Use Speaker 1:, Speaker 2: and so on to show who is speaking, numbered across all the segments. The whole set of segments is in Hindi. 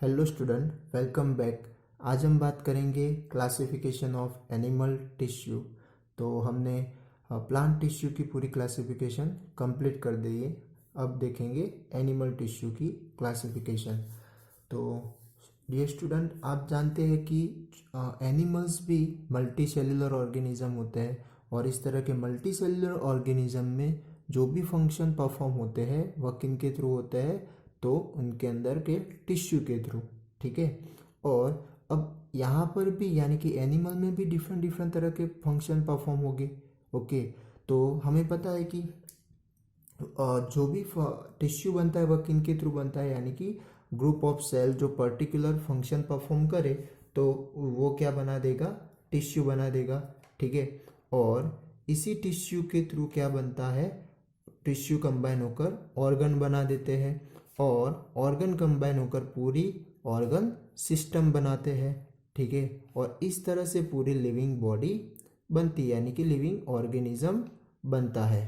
Speaker 1: Hello student, welcome back. आज हम बात करेंगे क्लासिफिकेशन ऑफ एनिमल टिश्यू। तो हमने प्लांट टिश्यू की पूरी क्लासिफिकेशन कंप्लीट कर दी है। अब देखेंगे एनिमल टिश्यू की क्लासिफिकेशन। तो डियर स्टूडेंट, आप जानते हैं कि एनिमल्स भी मल्टी सेल्यूलर ऑर्गेनिज्म होते हैं और इस तरह के मल्टी सेल्यूलर ऑर्गेनिज्म में जो भी फंक्शन परफॉर्म होते हैं वह किन के थ्रू होते हैं, तो उनके अंदर के टिश्यू के थ्रू। ठीक है। और अब यहाँ पर भी यानी कि एनिमल में भी डिफरेंट डिफरेंट तरह के फंक्शन परफॉर्म होंगे। ओके। तो हमें पता है कि जो भी टिश्यू बनता है वह किन के थ्रू बनता है, यानी कि ग्रुप ऑफ सेल जो पर्टिकुलर फंक्शन परफॉर्म करे तो वो क्या बना देगा, टिश्यू बना देगा। ठीक है। और इसी टिश्यू के थ्रू क्या बनता है, टिश्यू कंबाइन होकर ऑर्गन बना देते हैं और ऑर्गन कंबाइन होकर पूरी ऑर्गन सिस्टम बनाते हैं। ठीक है। और इस तरह से पूरी लिविंग बॉडी बनती है, यानी कि लिविंग ऑर्गेनिज्म बनता है।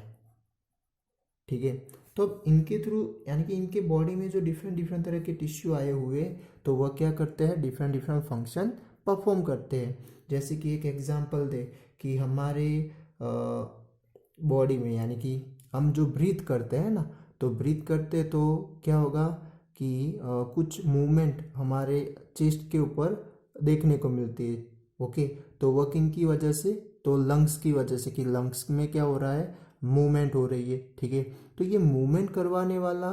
Speaker 1: ठीक है। तो अब इनके थ्रू यानी कि इनके बॉडी में जो डिफरेंट डिफरेंट तरह के टिश्यू आए हुए तो वह क्या करते हैं, डिफरेंट डिफरेंट फंक्शन परफॉर्म करते हैं। जैसे कि एक एग्जांपल दे कि हमारे बॉडी में यानी कि हम जो ब्रीथ करते हैं ना, तो ब्रीथ करते तो क्या होगा कि कुछ मूवमेंट हमारे चेस्ट के ऊपर देखने को मिलती है। ओके। तो वह किन की वजह से, तो लंग्स की वजह से, कि लंग्स में क्या हो रहा है, मूवमेंट हो रही है। ठीक है। तो ये मूवमेंट करवाने वाला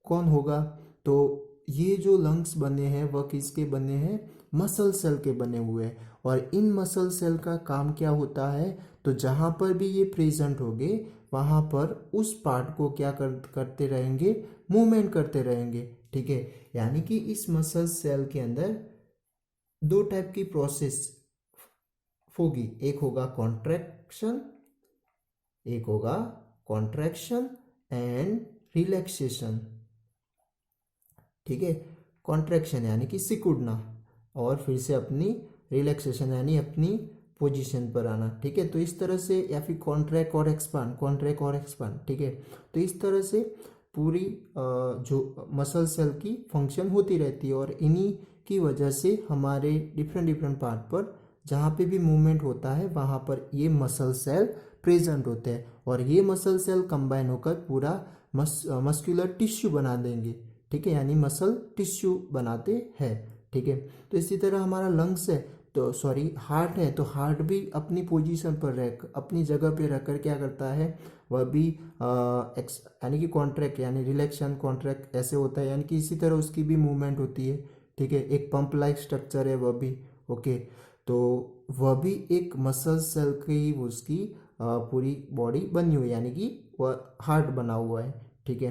Speaker 1: कौन होगा, तो ये जो लंग्स बने हैं वह किसके बने हैं, मसल सेल के बने हुए हैं। और इन मसल सेल का काम क्या होता है, तो जहाँ पर भी ये प्रेजेंट होंगे वहाँ पर उस पार्ट को क्या करते रहेंगे, मूवमेंट करते रहेंगे। ठीक है। यानी कि इस मसल सेल के अंदर दो टाइप की प्रोसेस होगी, एक होगा कॉन्ट्रैक्शन, एक होगा कॉन्ट्रैक्शन एंड रिलैक्सेशन। ठीक है। कॉन्ट्रैक्शन यानी कि सिकुड़ना और फिर से अपनी रिलैक्सेशन यानी अपनी पोजीशन पर आना। ठीक है। तो इस तरह से, या फिर कॉन्ट्रैक्ट और एक्सपांड, कॉन्ट्रैक्ट और एक्सपांड। ठीक है। तो इस तरह से पूरी जो मसल सेल की फंक्शन होती रहती है और इन्हीं की वजह से हमारे डिफरेंट डिफरेंट पार्ट पर जहाँ पे भी मूवमेंट होता है वहाँ पर ये मसल सेल प्रेजेंट होते हैं और ये मसल सेल कंबाइन होकर पूरा मस्कुलर टिश्यू बना देंगे। ठीक है। यानी मसल टिश्यू बनाते हैं। ठीक है। तो इसी तरह हमारा लंग्स है, तो सॉरी हार्ट है, तो हार्ट भी अपनी पोजीशन पर रह, अपनी जगह पे रहकर क्या करता है, वह भी यानी कि कॉन्ट्रैक्ट यानी रिलैक्शन कॉन्ट्रैक्ट ऐसे होता है, यानी कि इसी तरह उसकी भी मूवमेंट होती है। ठीक है। एक पंप लाइक स्ट्रक्चर है वह भी। ओके। तो वह भी एक मसल सेल की उसकी पूरी बॉडी बनी हुई, यानी कि वह हार्ट बना हुआ है। ठीक है।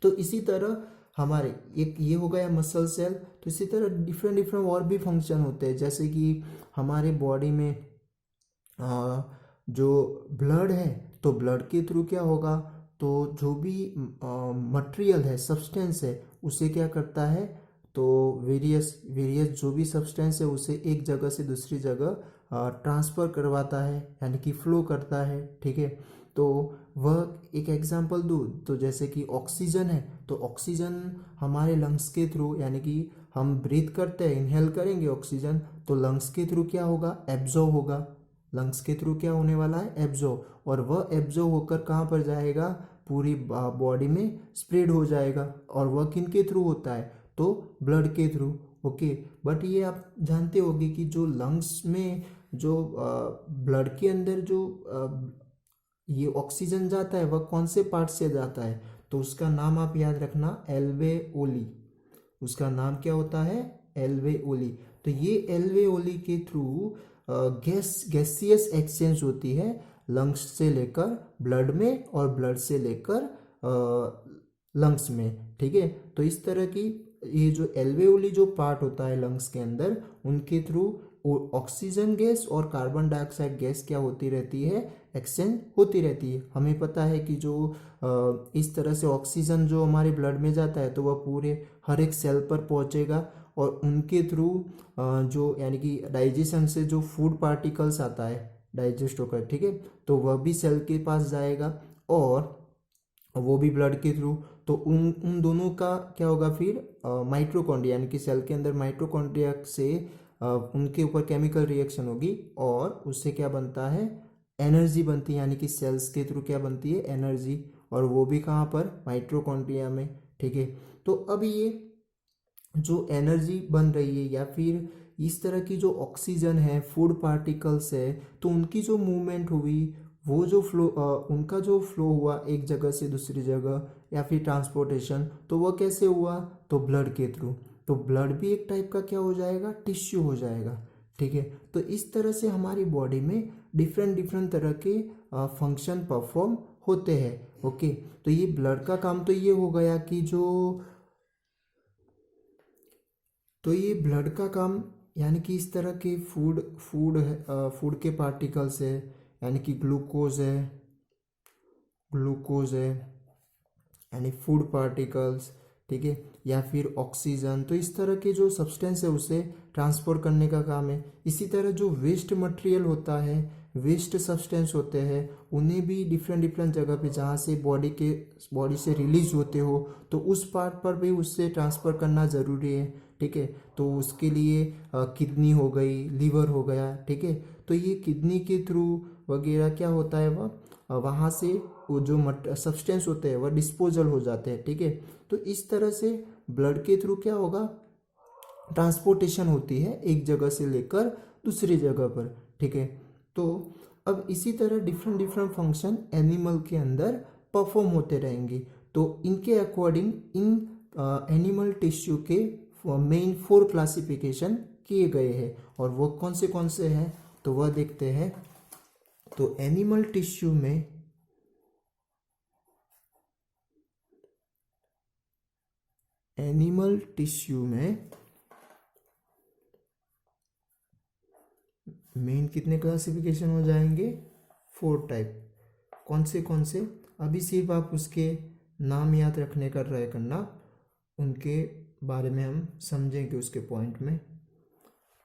Speaker 1: तो इसी तरह हमारे एक ये हो गया मसल सेल। तो इसी तरह डिफरेंट डिफरेंट और भी फंक्शन होते हैं, जैसे कि हमारे बॉडी में जो ब्लड है, तो ब्लड के थ्रू क्या होगा, तो जो भी मटेरियल है, सब्सटेंस है, उसे क्या करता है, तो वेरियस वेरियस जो भी सब्सटेंस है उसे एक जगह से दूसरी जगह ट्रांसफ़र करवाता है, यानी कि फ्लो करता है। ठीक है। तो वह एक एग्जांपल दूँ तो जैसे कि ऑक्सीजन है, तो ऑक्सीजन हमारे लंग्स के थ्रू यानी कि हम ब्रीथ करते हैं, इनहेल करेंगे ऑक्सीजन, तो लंग्स के थ्रू क्या होगा, एब्जॉर्ब होगा। लंग्स के थ्रू क्या होने वाला है, एब्जॉर्ब, और वह एब्जॉर्ब होकर कहाँ पर जाएगा, पूरी बॉडी में स्प्रेड हो जाएगा। और वह किन के थ्रू होता है, तो ब्लड के थ्रू। ओके। बट ये आप जानते होंगे कि जो लंग्स में जो ब्लड के अंदर जो ये ऑक्सीजन जाता है वह कौन से पार्ट से जाता है, तो उसका नाम आप याद रखना, एल्वेओली। उसका नाम क्या होता है, एल्वेओली। तो ये एल्वेओली के थ्रू गैसियस एक्सचेंज होती है लंग्स से लेकर ब्लड में और ब्लड से लेकर लंग्स में। ठीक है। तो इस तरह की ये जो एल्वेओली जो पार्ट होता है लंग्स के अंदर, उनके थ्रू ऑक्सीजन गैस और कार्बन डाइऑक्साइड गैस क्या होती रहती है, एक्सचेंज होती रहती है। हमें पता है कि जो इस तरह से ऑक्सीजन जो हमारे ब्लड में जाता है तो वह पूरे हर एक सेल पर पहुंचेगा और उनके थ्रू जो यानी कि डाइजेशन से जो फूड पार्टिकल्स आता है डाइजेस्ट होकर, ठीक है, तो वह भी सेल के पास जाएगा और वो भी ब्लड के थ्रू। तो उन उन दोनों का क्या होगा फिर माइटोकॉन्ड्रिया यानी कि सेल के अंदर माइटोकॉन्ड्रिया से उनके ऊपर केमिकल रिएक्शन होगी और उससे क्या बनता है, एनर्जी बनती है, यानी कि सेल्स के थ्रू क्या बनती है, एनर्जी, और वो भी कहाँ पर, माइटोकॉन्ड्रिया में। ठीक है, तो अब ये जो एनर्जी बन रही है या फिर इस तरह की जो ऑक्सीजन है, फूड पार्टिकल्स है, तो उनकी जो मूवमेंट हुई, वो जो फ्लो उनका जो फ्लो हुआ एक जगह से दूसरी जगह या फिर ट्रांसपोर्टेशन, तो वह कैसे हुआ, तो ब्लड के थ्रू। तो ब्लड भी एक टाइप का क्या हो जाएगा, टिश्यू हो जाएगा। ठीक है, तो इस तरह से हमारी बॉडी में डिफरेंट डिफरेंट तरह के फंक्शन परफॉर्म होते हैं। ओके, तो ये ब्लड का काम तो ये हो गया कि जो, तो ये ब्लड का काम यानी कि इस तरह के फूड फूड है, फूड के पार्टिकल्स है, यानी कि ग्लूकोज है यानी फूड पार्टिकल्स, ठीक है, या फिर ऑक्सीजन, तो इस तरह के जो सब्सटेंस है उसे ट्रांसपोर्ट करने का काम है। इसी तरह जो वेस्ट मटेरियल होता है, वेस्ट सब्सटेंस होते हैं, उन्हें भी डिफरेंट डिफरेंट जगह पे जहाँ से बॉडी से रिलीज होते हो, तो उस पार्ट पर भी उससे ट्रांसफ़र करना ज़रूरी है। ठीक है, तो उसके लिए किडनी हो गई, लीवर हो गया। ठीक है, तो ये किडनी के थ्रू वगैरह क्या होता है, वह वहाँ से वो जो सब्सटेंस होते हैं वह डिस्पोजल हो जाते हैं। ठीक है, तो इस तरह से ब्लड के थ्रू क्या होगा, ट्रांसपोर्टेशन होती है एक जगह से लेकर दूसरी जगह पर। ठीक है, तो अब इसी तरह डिफरेंट डिफरेंट फंक्शन एनिमल के अंदर परफॉर्म होते रहेंगे। तो इनके अकॉर्डिंग इन एनिमल टिश्यू के मेन 4 क्लासिफिकेशन किए गए हैं, और वो कौन से हैं, तो वह देखते हैं। तो एनिमल टिश्यू में मेन कितने क्लासिफिकेशन हो जाएंगे, 4 टाइप। कौन से अभी सिर्फ आप उसके नाम याद रखने का ट्राई करना, उनके बारे में हम समझेंगे उसके पॉइंट में।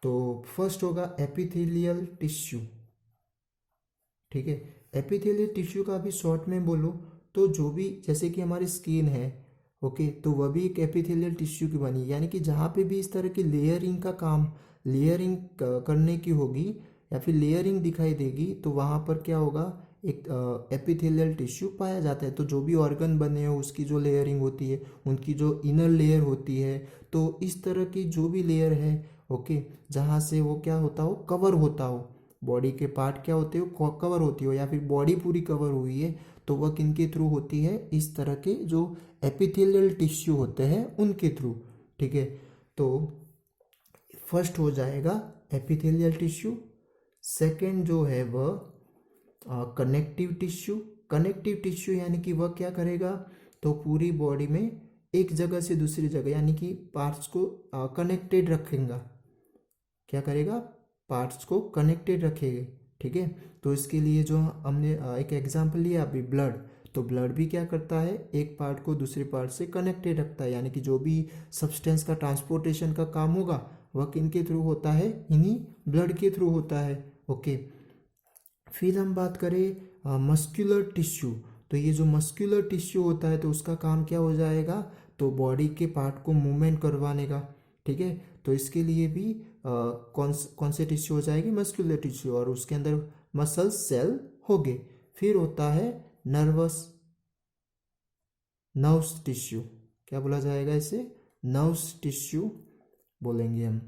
Speaker 1: तो फर्स्ट होगा एपिथेलियल टिश्यू। ठीक है, एपिथेलियल टिश्यू का अभी शॉर्ट में बोलो तो जो भी, जैसे कि हमारी स्किन है, ओके, तो वह भी एक एपिथेलियल टिश्यू की बनी, यानी कि जहाँ पे भी इस तरह की लेयरिंग का काम, लेयरिंग करने की होगी या फिर लेयरिंग दिखाई देगी, तो वहाँ पर क्या होगा, एक एपिथेलियल टिश्यू पाया जाता है। तो जो भी ऑर्गन बने हो उसकी जो लेयरिंग होती है, उनकी जो इनर लेयर होती है, तो इस तरह की जो भी लेयर है, ओके, जहाँ से वो क्या होता हो, कवर होता हो, बॉडी के पार्ट क्या होते हो, कवर होती हो, या फिर बॉडी पूरी कवर हुई है, तो वह किनके थ्रू होती है, इस तरह के जो एपिथेलियल टिश्यू होते हैं उनके थ्रू। ठीक है, तो फर्स्ट हो जाएगा एपिथेलियल टिश्यू। सेकंड जो है वह कनेक्टिव टिश्यू। कनेक्टिव टिश्यू यानी कि वह क्या करेगा, तो पूरी बॉडी में एक जगह से दूसरी जगह यानी कि पार्ट्स को कनेक्टेड रखेगा। क्या करेगा, पार्ट्स को कनेक्टेड रखेगा। ठीक है, तो इसके लिए जो हमने एक एग्जांपल लिया अभी, ब्लड, तो ब्लड भी क्या करता है, एक पार्ट को दूसरे पार्ट से कनेक्टेड रखता है, यानी कि जो भी सब्सटेंस का ट्रांसपोर्टेशन का काम होगा वह किन के थ्रू होता है, इन्हीं ब्लड के थ्रू होता है। ओके, फिर हम बात करें मस्कुलर टिश्यू। तो ये जो मस्कुलर टिश्यू होता है तो उसका काम क्या हो जाएगा, तो बॉडी के पार्ट को मूवमेंट करवाने का। ठीक है, तो इसके लिए भी कौन से टिश्यू हो जाएगी, मस्कुलर टिश्यू, और उसके अंदर मसल सेल होंगे। फिर होता है नर्व्स टिश्यू। क्या बोला जाएगा इसे, नर्व्स टिश्यू बोलेंगे हम,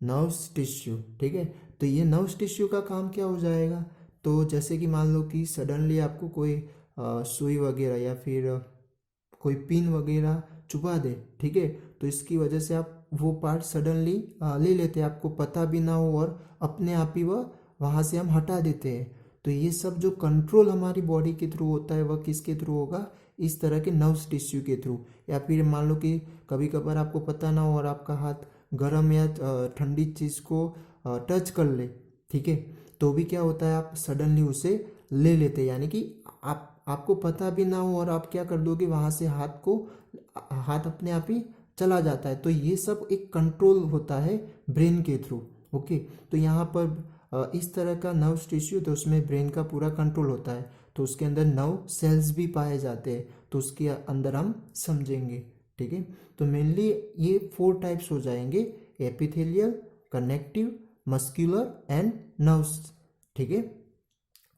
Speaker 1: नर्व्स टिश्यू। ठीक है, तो ये नर्व्स टिश्यू का काम क्या हो जाएगा, तो जैसे कि मान लो कि सडनली आपको कोई सुई वगैरह या फिर कोई पिन वगैरह चुभा दे, ठीक है, तो इसकी वजह से आप वो पार्ट सडनली ले लेते हैं, आपको पता भी ना हो, और अपने आप ही वह वहाँ से हम हटा देते हैं। तो ये सब जो कंट्रोल हमारी बॉडी के थ्रू होता है वह किसके थ्रू होगा, इस तरह के नर्व्स टिश्यू के थ्रू। या फिर मान लो कि कभी कभार आपको पता ना हो और आपका हाथ गर्म या ठंडी चीज़ को टच कर ले, ठीक है, तो भी क्या होता है, आप सडनली उसे ले लेते हैं, यानी कि आपको पता भी ना हो और आप क्या कर दोगे, वहाँ से हाथ अपने आप ही चला जाता है। तो ये सब एक कंट्रोल होता है ब्रेन के थ्रू। ओके, तो यहाँ पर इस तरह का नर्व टिश्यू, तो उसमें ब्रेन का पूरा कंट्रोल होता है, तो उसके अंदर नर्व सेल्स भी पाए जाते हैं। तो उसके अंदर हम समझेंगे, ठीक है। तो मेनली ये 4 टाइप्स हो जाएंगे, epithelial, connective, muscular and nerves, ठीक है।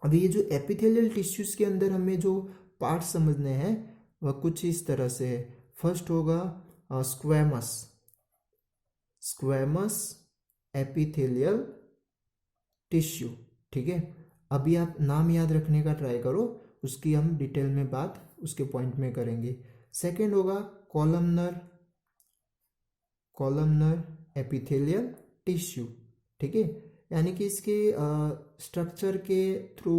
Speaker 1: अब ये जो एपिथेलियल टिश्यूज के अंदर हमें जो पार्ट समझने हैं वह कुछ इस तरह से है। फर्स्ट होगा स्क्वैमस, स्क्वैमस एपिथेलियल टिश्यू, ठीक है। अभी आप नाम याद रखने का ट्राई करो, उसकी हम डिटेल में बात उसके पॉइंट में करेंगे। सेकेंड होगा कॉलमनर, कॉलमनर एपिथेलियल टिश्यू, ठीक है। यानी कि इसके स्ट्रक्चर के थ्रू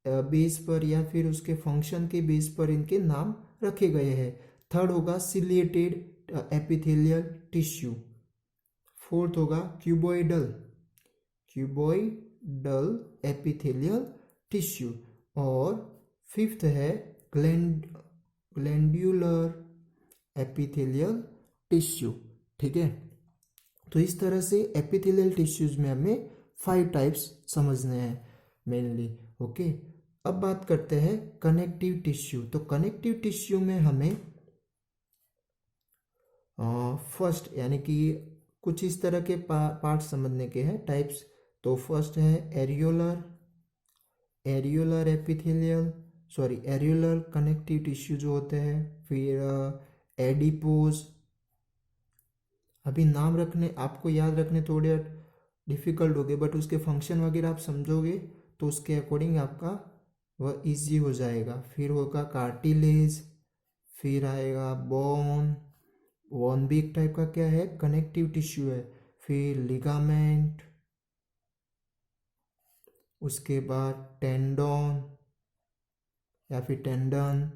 Speaker 1: बेस पर या फिर उसके फंक्शन के बेस पर इनके नाम रखे गए हैं। थर्ड होगा सिलिएटेड एपिथेलियल टिश्यू। फोर्थ होगा क्यूबॉइडल, क्यूबॉइडल एपिथेलियल टिश्यू। और फिफ्थ है ग्लैंड्यूलर एपिथेलियल टिश्यू, ठीक है। तो इस तरह से एपिथेलियल टिश्यूज में हमें 5 टाइप्स समझने हैं मेनली, ओके। अब बात करते हैं कनेक्टिव टिश्यू। तो कनेक्टिव टिश्यू में हमें फर्स्ट यानी कि कुछ इस तरह के पार्ट समझने के हैं, टाइप्स। तो फर्स्ट है areolar, areolar epithelial sorry areolar connective tissue जो होते हैं। फिर एडिपोज, अभी नाम रखने आपको याद रखने थोड़े डिफ़िकल्ट हो गए, बट उसके फंक्शन वगैरह आप समझोगे तो उसके अकॉर्डिंग आपका वह इजी हो जाएगा। फिर होगा कार्टिलेज, फिर आएगा बोन, बोन भी एक टाइप का क्या है, कनेक्टिव टिश्यू है। फिर लिगामेंट, उसके बाद टेंडोन या फिर टेंडन,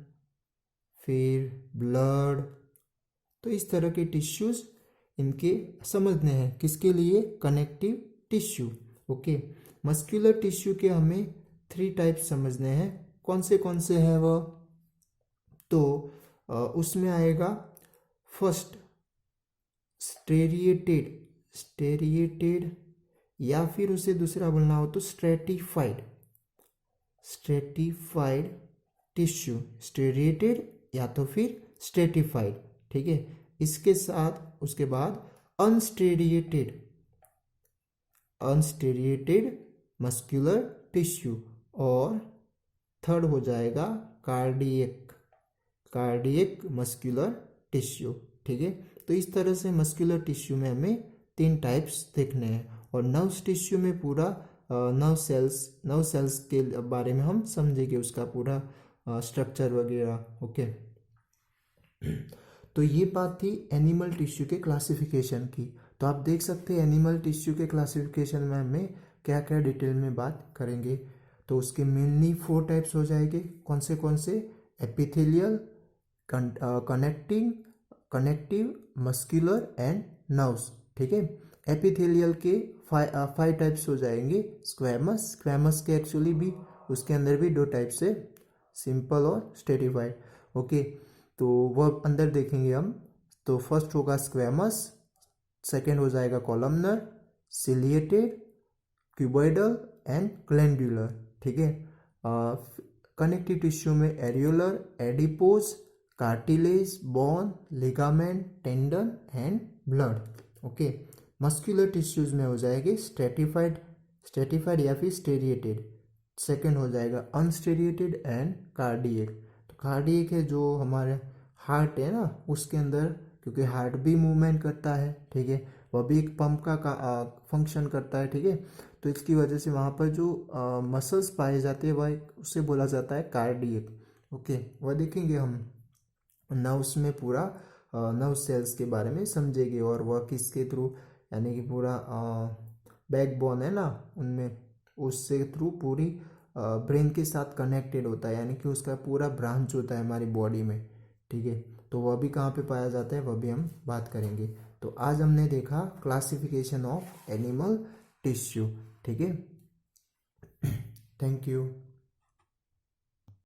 Speaker 1: फिर ब्लड। तो इस तरह के टिश्यूज इनके समझने हैं, किसके लिए, connective tissue, okay. Muscular tissue के हमें 3 टाइप्स समझने हैं। कौन से हैं वह, तो उसमें आएगा फर्स्ट स्टेरिएटेड, स्टेरिएटेड या फिर उसे दूसरा बोलना हो तो स्ट्रेटिफाइड, स्ट्रेटिफाइड टिश्यू, स्टेरिएटेड या तो फिर स्ट्रेटिफाइड, ठीक है। इसके साथ उसके बाद अनस्टेरिएटेड, अनस्टेरिएटेड मस्कुलर टिश्यू। और थर्ड हो जाएगा कार्डियक, कार्डियक मस्कुलर टिश्यू, ठीक है। तो इस तरह से मस्कुलर टिश्यू में हमें 3 टाइप्स देखने हैं। और नर्व्स टिश्यू में पूरा नर्व सेल्स के बारे में हम समझेंगे, उसका पूरा स्ट्रक्चर वगैरह, ओके। तो ये बात थी एनिमल टिश्यू के क्लासिफिकेशन की। तो आप देख सकते हैं एनिमल टिश्यू के क्लासिफिकेशन में हमें क्या क्या डिटेल में बात करेंगे। तो उसके मेनली 4 टाइप्स हो जाएंगे, कौन से, epithelial, connective, muscular and nerves, ठीक है। एपिथेलियल के 5 टाइप्स हो जाएंगे। स्क्वैमस, स्क्वैमस के एक्चुअली भी उसके अंदर भी 2 टाइप्स है, सिंपल और स्ट्रेटिफाइड, ओके। तो वह अंदर देखेंगे हम। तो फर्स्ट होगा स्क्वैमस, सेकेंड हो जाएगा columnar, ciliated, cuboidal and glandular, ठीक है। कनेक्टिव टिश्यू में areolar, adipose, cartilage, bone, ligament, tendon and blood, okay. Muscular tissues में हो जाएगी स्ट्रेटिफाइड, स्ट्रेटिफाइड या फिर स्टेरिएटेड। सेकेंड हो जाएगा अनस्टेरिएटेड एंड कार्डियक। तो कार्डियक है जो हमारे हार्ट है ना, उसके अंदर, क्योंकि हार्ट भी मूवमेंट करता है, ठीक है, वह भी एक पंप का फंक्शन करता है, ठीक है। तो इसकी वजह से वहाँ पर जो मसल्स पाए जाते हैं वह उसे बोला जाता है कार्डियक, ओके। वह देखेंगे हम नर्व्स में, पूरा नर्व सेल्स के बारे में समझेंगे और वह किसके थ्रू, यानी कि पूरा बैकबोन है ना उनमें, उससे थ्रू पूरी ब्रेन के साथ कनेक्टेड होता है, यानी कि उसका पूरा ब्रांच होता है हमारी बॉडी में, ठीक है। तो वह भी कहाँ पे पाया जाता है वह भी हम बात करेंगे। तो आज हमने देखा क्लासिफिकेशन ऑफ एनिमल टिश्यू, ठीक है। Thank you.